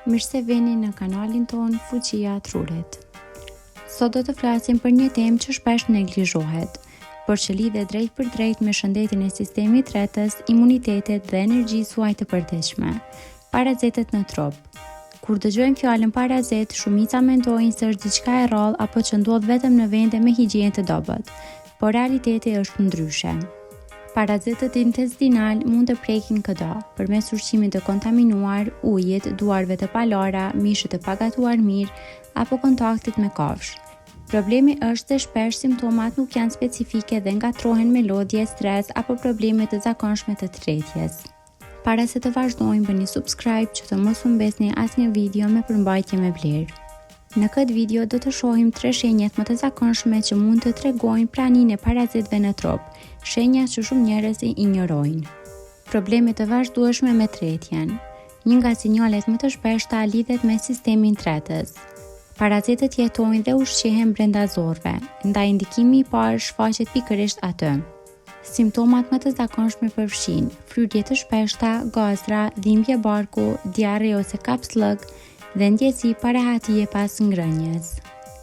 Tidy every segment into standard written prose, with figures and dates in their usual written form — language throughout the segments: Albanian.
Mirë se vini në kanalin ton Fuqia Trurit. Sot do të flasim për një temë që shpesh neglizhohet, por që lidhet drejt për drejt me shëndetin e sistemit tretës, imunitetit dhe energjisë suaj të përditshme, parazitet në trup. Kur dëgjojmë fjalën parazit, shumica mendojnë se është diçka e rrallë apo që ndodh vetëm në vende me higjenë të dobët, por realiteti është ndryshe. Parazitët intestinal mund të prekin këdo, përmes ushqimit të kontaminuar, ujit, duarve të palara, mishit të pagatuar mirë, apo kontaktit me kafsh. Problemi është se shpesh simptomat nuk janë specifike dhe ngatrohen me lodhje, stres apo probleme të zakonshme të tretjes. Para se të vazhdojmë, bëni subscribe që të mos humbesni asnjë video me përmbajtje me vlerë. Në këtë video do të shohim 3 shenjat më të zakonshme që mund të tregojnë praninë e parazitëve në trup, shenja që shumë njerëz i injorojnë. Probleme të vazhdueshme me tretjen. Një nga sinjalet më të shpeshta lidhet me sistemin tretës. Parazitët jetojnë dhe ushqehen brenda zorrve, ndaj ndikimi i parë shfaqet pikërisht aty. Simptomat më të zakonshme përfshin fryrje të shpeshta, gazra, dhimbje barku, diare ose kapslëg dhe ndjesi parahatije pas ngrënjes.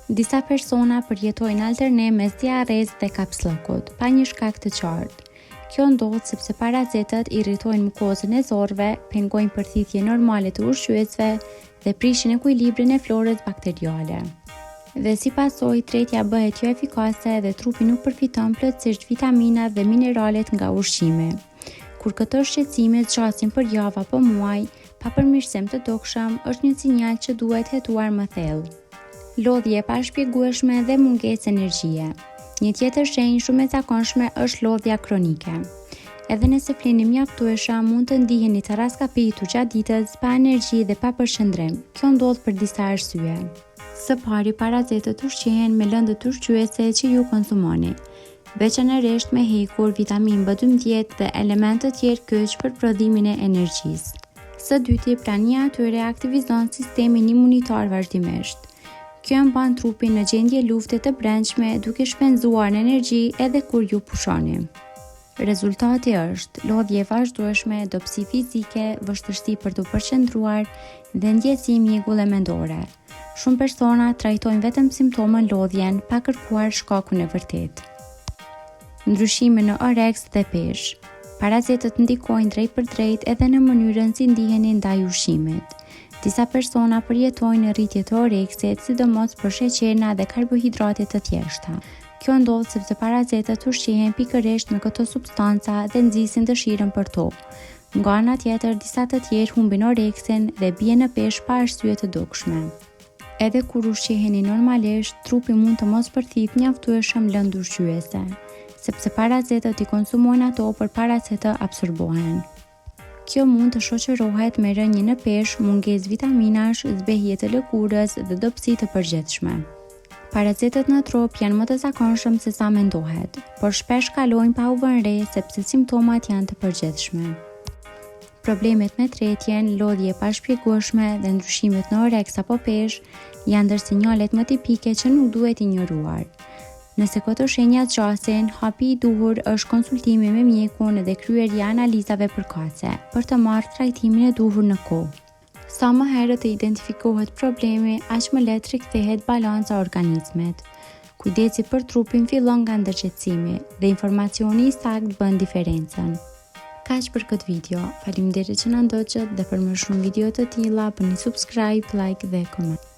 Disa persona përjetojnë alternim mes diares dhe kapslëkut, pa një shkak të qartë. Kjo ndodh sepse parazitët irritojnë mukozën e zorrve, pengojnë përthithje normale të ushqyesve dhe prishin ekuilibrin e florës bakteriale. Dhe si pasojë, tretja bëhet jo efikase dhe trupi nuk përfiton plotësisht vitaminat dhe mineralet nga ushqimi. Kur këto shqetësime zgjasin për javë apo muaj, pa përmirësim të dukshëm, është një sinjal që duhet hetuar më thellë. Lodhje pa shpjegueshme dhe mungesë energjie. Një tjetër shenjë shumë e zakonshme është lodhja kronike. Edhe nëse flini mjaftueshëm, mund të ndiheni të raskapitur gjatë ditës, pa energji dhe pa përshëndrim. Kjo ndodh për disa arsye. Së pari, parazitët ushqehen me lëndët ushqyese që ju konsumoni, veçanërisht me hekur, vitamin B12 dhe elemente të tjerë kyç për prodhimin e energjisë. Së dyti, prania atyre aktivizon sistemin imunitar vazhdimisht. Kjo mban trupin në gjendje lufte të brendshme, duke shpenzuar energji edhe kur ju pushoni. Rezultati është lodhje vazhdueshme, dobësi fizike, vështirësi për të përqendruar dhe ndjesi mjegulle mendore. Shumë persona trajtojnë vetëm simptomën lodhjen, pa kërkuar shkakun e vërtetë. Ndryshime në oreks dhe peshë. Parazitët ndikojnë drejt për drejt edhe në mënyrën si ndiheni ndaj ushqimit. Disa persona përjetojnë rritje të oreksit, sidomos për sheqerna dhe karbohidrate të thjeshta. Kjo ndodh sepse parazitët ushqehen pikërisht me këto substanca dhe nxisin dëshirën për to. Nga ana tjetër, disa të tjerë humbin oreksin dhe bien në peshë pa arsye të dukshme. Edhe kur ushqeheni normalisht, trupi mund të mos përthith mjaftueshëm lëndë ushqyese, sepse parazitët i konsumojnë ato përpara se të absorbohen. Kjo mund të shoqërohet me rënje në peshë, mungesë vitaminash, zbehje të lëkurës dhe dobësi të përgjithshme. Parazitët në trup janë më të zakonshëm se sa mendohet, por shpesh kalojnë pa u vënë re sepse simptomat janë të përgjithshme. Problemet me tretjen, lodhje pa shpjegueshme dhe ndryshimet në oreks apo peshë janë ndër sinjalet më tipike që nuk duhet injoruar. Nëse këto shenja zgjasin, hapi i duhur është konsultimi me mjekun dhe kryerja analizave përkatëse për të marrë trajtimin e duhur në kohë. Sa më herët të identifikohet problemi, aq më lehtë rikthehet balanca e organizmit. Kujdesi për trupin fillon nga ndërqetësimi dhe informacioni i saktë bën diferencën. Kaq për këtë video. Faleminderit që na ndoqët dhe për më shumë video të tilla, bëni subscribe, like dhe koment.